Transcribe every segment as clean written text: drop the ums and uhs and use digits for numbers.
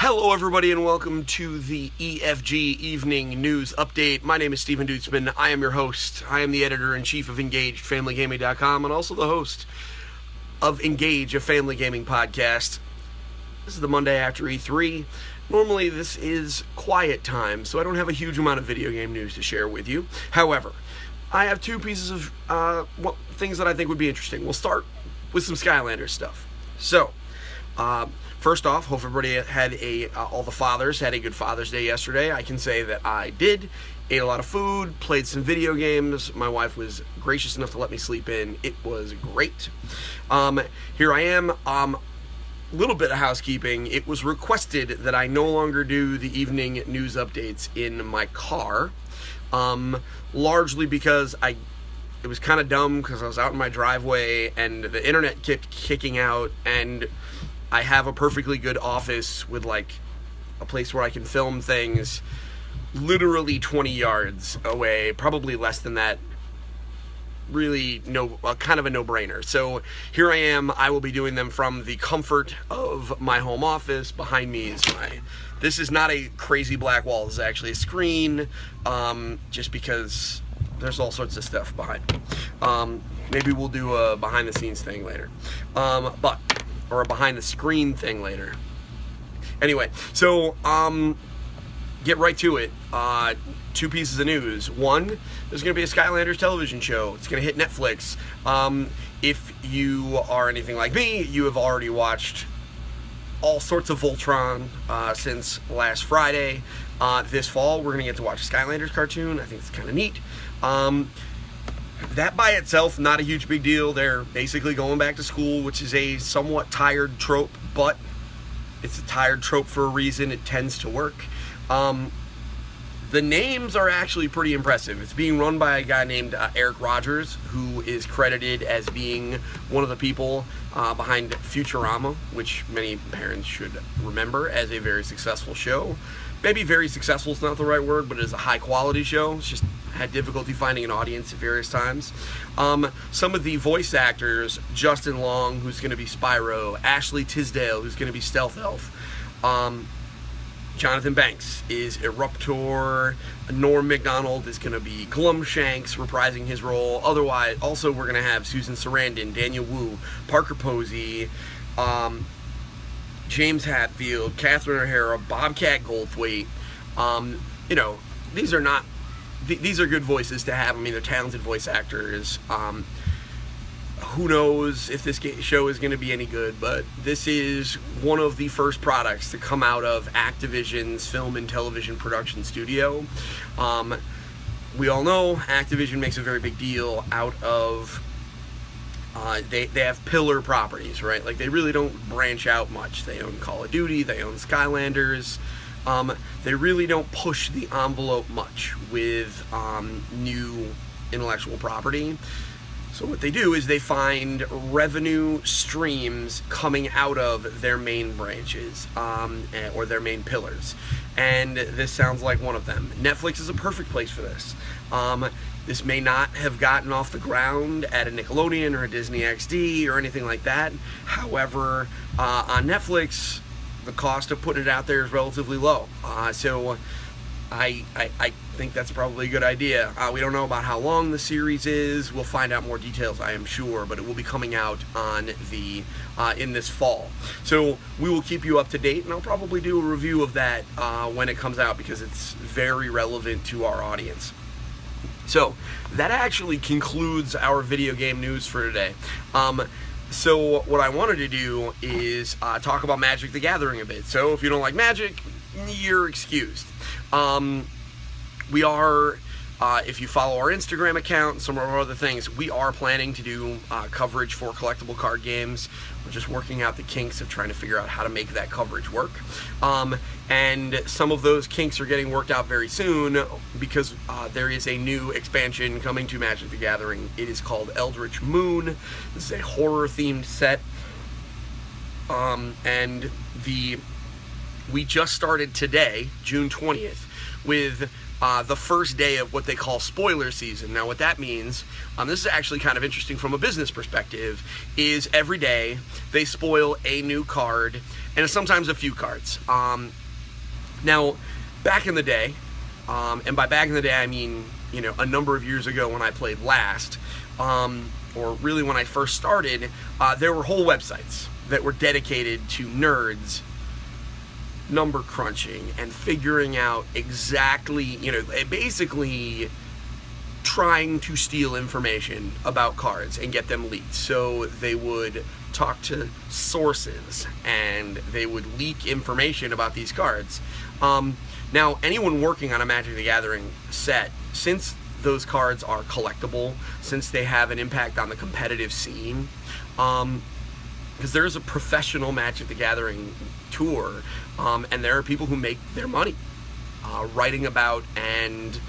Hello everybody and welcome to the EFG Evening News Update. My name is Stephen Dutzman. I am your host. I am the editor-in-chief of EngagedFamilyGaming.com and also the host of Engage, a family gaming podcast. This is the Monday after E3. Normally this is quiet time, so I don't have a huge amount of video game news to share with you. However, I have two pieces of things that I think would be interesting. We'll start with some Skylanders stuff. So, first off, hope everybody had all the fathers had a good Father's Day yesterday. I can say that I did. Ate a lot of food, played some video games. My wife was gracious enough to let me sleep in. It was great. Here I am. Little bit of housekeeping. It was requested that I no longer do the evening news updates in my car, largely because it was kind of dumb because I was out in my driveway and the internet kept kicking out, and I have a perfectly good office with like a place where I can film things literally 20 yards away, probably less than that. Really kind of a no-brainer. So here I am. I will be doing them from the comfort of my home office. Behind me is this is not a crazy black wall. This is actually a screen, just because there's all sorts of stuff behind. Maybe we'll do a behind-the-scenes thing later, or a behind-the-screen thing later. Anyway, so get right to it. Two pieces of news. One, there's going to be a Skylanders television show. It's going to hit Netflix. If you are anything like me, you have already watched all sorts of Voltron since last Friday. This fall, we're going to get to watch a Skylanders cartoon. I think it's kind of neat. That by itself, not a huge big deal. They're basically going back to school, which is a somewhat tired trope, but it's a tired trope for a reason. It tends to work. The names are actually pretty impressive. It's being run by a guy named Eric Rogers, who is credited as being one of the people behind Futurama, which many parents should remember as a very successful show. Maybe very successful is not the right word, but it is a high-quality show. It's just had difficulty finding an audience at various times. Some of the voice actors, Justin Long, who's going to be Spyro, Ashley Tisdale, who's going to be Stealth Elf, Jonathan Banks is Eruptor, Norm Macdonald is going to be Glumshanks, reprising his role. Otherwise, also we're going to have Susan Sarandon, Daniel Wu, Parker Posey, James Hatfield, Catherine O'Hara, Bobcat Goldthwait. These are good voices to have. I mean, they're talented voice actors. Who knows if this show is going to be any good, but this is one of the first products to come out of Activision's film and television production studio. We all know Activision makes a very big deal out of they have pillar properties, right? Like, they really don't branch out much. They own Call of Duty, they own Skylanders. They really don't push the envelope much with new intellectual property. So what they do is they find revenue streams coming out of their main branches, or their main pillars. And this sounds like one of them. Netflix is a perfect place for this. This may not have gotten off the ground at a Nickelodeon or a Disney XD or anything like that. However, on Netflix, the cost of putting it out there is relatively low. So I think that's probably a good idea. We don't know about how long the series is. We'll find out more details, I am sure, but it will be coming out on in this fall. So we will keep you up to date, and I'll probably do a review of that when it comes out, because it's very relevant to our audience. So that actually concludes our video game news for today. So what I wanted to do is talk about Magic the Gathering a bit. So if you don't like Magic, you're excused. We are, if you follow our Instagram account and some of our other things, we are planning to do coverage for collectible card games. We're just working out the kinks of trying to figure out how to make that coverage work. And some of those kinks are getting worked out very soon, because there is a new expansion coming to Magic the Gathering. It is called Eldritch Moon. This is a horror-themed set. We just started today, June 20th, with the first day of what they call spoiler season. Now what that means, this is actually kind of interesting from a business perspective, is every day they spoil a new card, and sometimes a few cards. Now, back in the day, and by back in the day I mean, you know, a number of years ago when I played last, or really when I first started, there were whole websites that were dedicated to nerds number crunching and figuring out exactly, you know, basically trying to steal information about cards and get them leaked. So they would talk to sources and they would leak information about these cards. Now, anyone working on a Magic the Gathering set, since those cards are collectible, since they have an impact on the competitive scene, because there is a professional Magic the Gathering tour, and there are people who make their money writing about and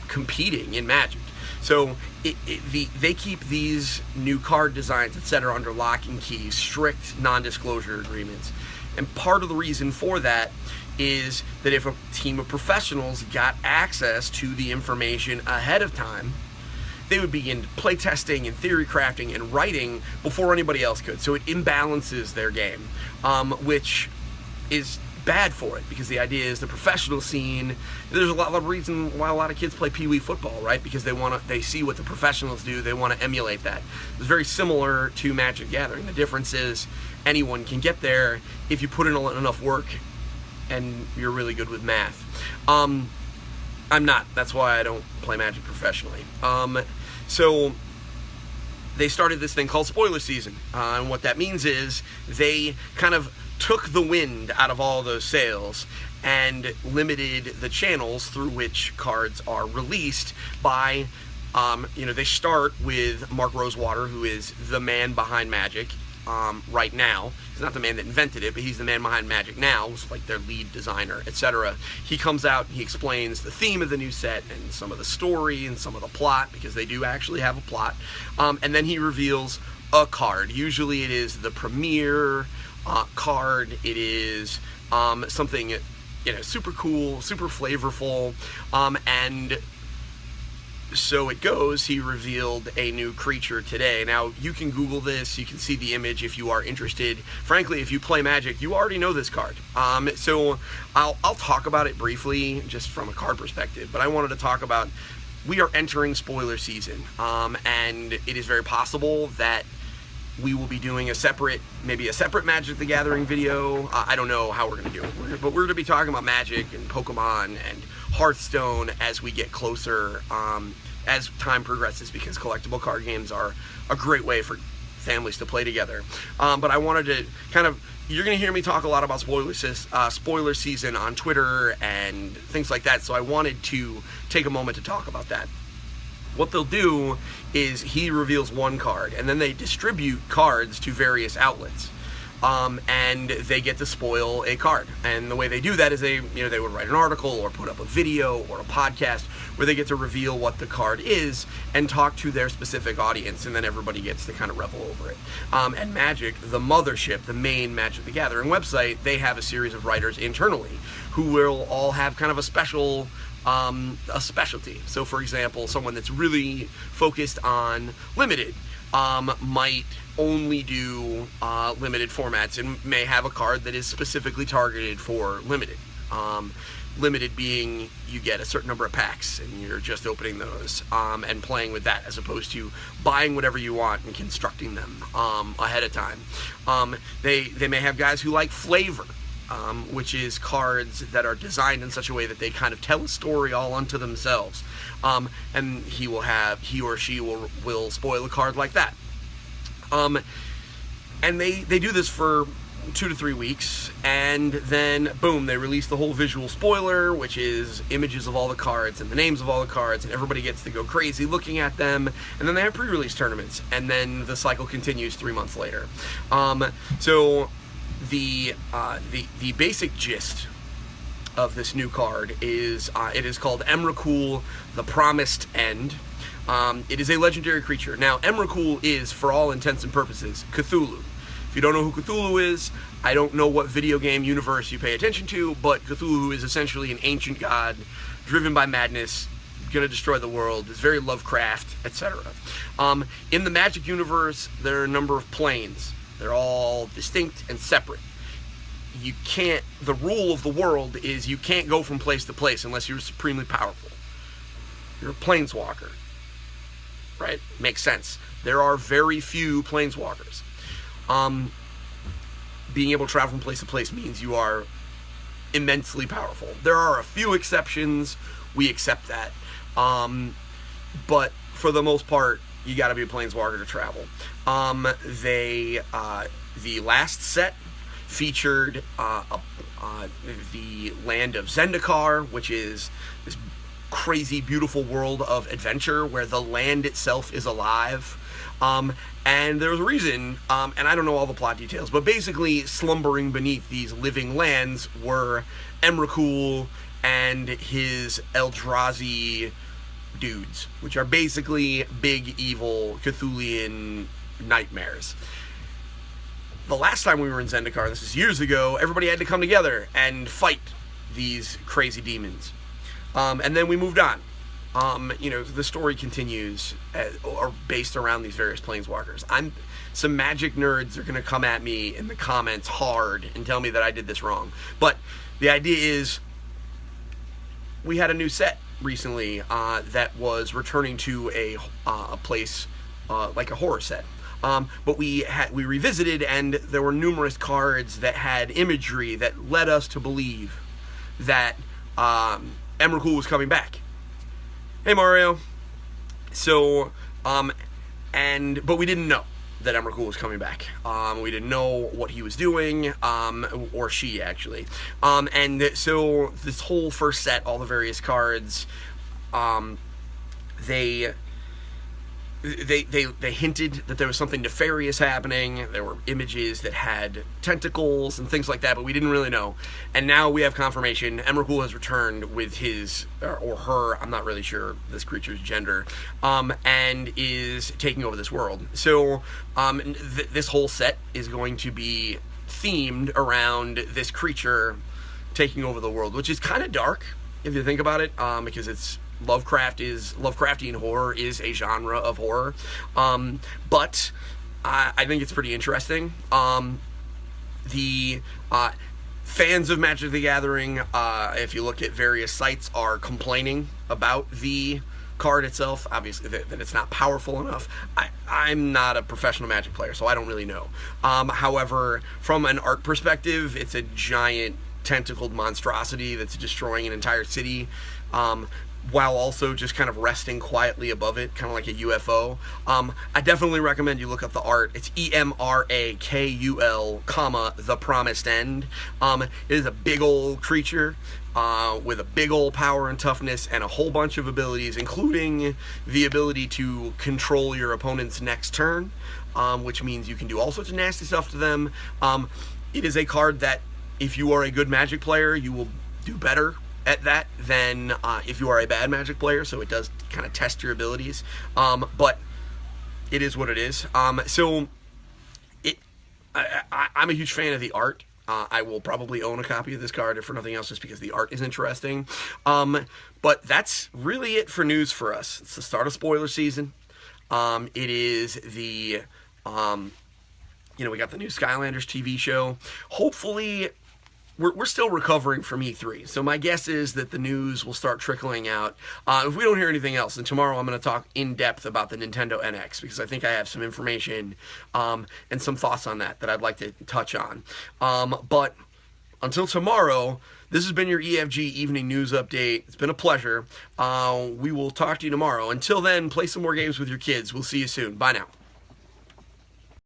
competing in Magic. So they keep these new card designs, etc., under lock and key, strict non-disclosure agreements. And part of the reason for that is that if a team of professionals got access to the information ahead of time, they would begin play testing and theory crafting and writing before anybody else could. So it imbalances their game, which is bad for it, because the idea is the professional scene, there's a lot of reason why a lot of kids play Pee Wee football, right? Because they see what the professionals do, they want to emulate that. It's very similar to Magic the Gathering. The difference is anyone can get there if you put in enough work and you're really good with math. I'm not. That's why I don't play Magic professionally. So they started this thing called spoiler season, and what that means is they kind of took the wind out of all those sails and limited the channels through which cards are released by, you know, they start with Mark Rosewater, who is the man behind Magic right now. He's not the man that invented it, but he's the man behind Magic now, he's like their lead designer, etc. He comes out, he explains the theme of the new set and some of the story and some of the plot, because they do actually have a plot, and then he reveals a card. Usually it is the premiere card. It is something, you know, super cool, super flavorful, and so it goes, he revealed a new creature today. Now, you can Google this, you can see the image if you are interested. Frankly, if you play Magic, you already know this card. So I'll talk about it briefly, just from a card perspective, but I wanted to talk about, we are entering spoiler season, and it is very possible that we will be doing maybe a separate Magic the Gathering video. I don't know how we're going to do it, but we're going to be talking about Magic and Pokemon and Hearthstone as we get closer, as time progresses, because collectible card games are a great way for families to play together. But I wanted to kind of, you're going to hear me talk a lot about spoiler season on Twitter and things like that, so I wanted to take a moment to talk about that. What they'll do is he reveals one card, and then they distribute cards to various outlets, and they get to spoil a card. And the way they do that is they would write an article or put up a video or a podcast where they get to reveal what the card is and talk to their specific audience, and then everybody gets to kind of revel over it. And Magic, the mothership, the main Magic the Gathering website, they have a series of writers internally who will all have kind of a specialty. So for example, someone that's really focused on limited might only do limited formats and may have a card that is specifically targeted for limited. Limited being you get a certain number of packs and you're just opening those and playing with that, as opposed to buying whatever you want and constructing them ahead of time. They may have guys who like flavor, which is cards that are designed in such a way that they kind of tell a story all unto themselves, and he or she will spoil a card like that, and they do this for 2 to 3 weeks, and then boom, they release the whole visual spoiler, which is images of all the cards and the names of all the cards, and everybody gets to go crazy looking at them, and then they have pre-release tournaments, and then the cycle continues 3 months later. So the basic gist of this new card is it is called Emrakul, the Promised End. It is a legendary creature. Now, Emrakul is, for all intents and purposes, Cthulhu. If you don't know who Cthulhu is, I don't know what video game universe you pay attention to, but Cthulhu is essentially an ancient god driven by madness, gonna destroy the world. It's very Lovecraft, etc. In the Magic universe, there are a number of planes. They're all distinct and separate. You can't, the rule of the world is you can't go from place to place unless you're supremely powerful. You're a planeswalker, right? Makes sense. There are very few planeswalkers. Being able to travel from place to place means you are immensely powerful. There are a few exceptions. We accept that. But for the most part, you got to be a planeswalker to travel. The last set featured the land of Zendikar, which is this crazy, beautiful world of adventure where the land itself is alive. And there's a reason, and I don't know all the plot details, but basically slumbering beneath these living lands were Emrakul and his Eldrazi dudes, which are basically big, evil Cthulian nightmares. The last time we were in Zendikar, this is years ago, everybody had to come together and fight these crazy demons. And then we moved on. The story continues or based around these various planeswalkers. Some Magic nerds are going to come at me in the comments hard and tell me that I did this wrong. But the idea is, we had a new set recently that was returning to a place like a horror set. But we revisited, and there were numerous cards that had imagery that led us to believe that Emrakul was coming back. Hey, Mario. So, but we didn't know that Emrakul was coming back. We didn't know what he was doing, or she, actually. And so this whole first set, all the various cards, they hinted that there was something nefarious happening. There were images that had tentacles and things like that, but we didn't really know. And now we have confirmation. Emrakul has returned with his, or her, I'm not really sure this creature's gender, and is taking over this world. So this whole set is going to be themed around this creature taking over the world, which is kind of dark, if you think about it, because it's Lovecraftian horror is a genre of horror, but I think it's pretty interesting. The fans of Magic the Gathering, if you look at various sites, are complaining about the card itself, obviously that it's not powerful enough. I'm not a professional Magic player, so I don't really know. However, from an art perspective, it's a giant tentacled monstrosity that's destroying an entire city, while also just kind of resting quietly above it, kind of like a UFO. I definitely recommend you look up the art. It's Emrakul, The Promised End. It is a big old creature with a big old power and toughness and a whole bunch of abilities, including the ability to control your opponent's next turn, which means you can do all sorts of nasty stuff to them. It is a card that, if you are a good Magic player, you will do better at that than if you are a bad Magic player, so it does kind of test your abilities, but it is what it is. I'm a huge fan of the art. I will probably own a copy of this card, if for nothing else, just because the art is interesting. But that's really it for news for us. It's the start of spoiler season. It is the, we got the new Skylanders TV show. Hopefully, we're still recovering from E3, so my guess is that the news will start trickling out. If we don't hear anything else, then tomorrow I'm going to talk in depth about the Nintendo NX, because I think I have some information and some thoughts on that I'd like to touch on. But until tomorrow, this has been your EFG Evening News Update. It's been a pleasure. We will talk to you tomorrow. Until then, play some more games with your kids. We'll see you soon. Bye now.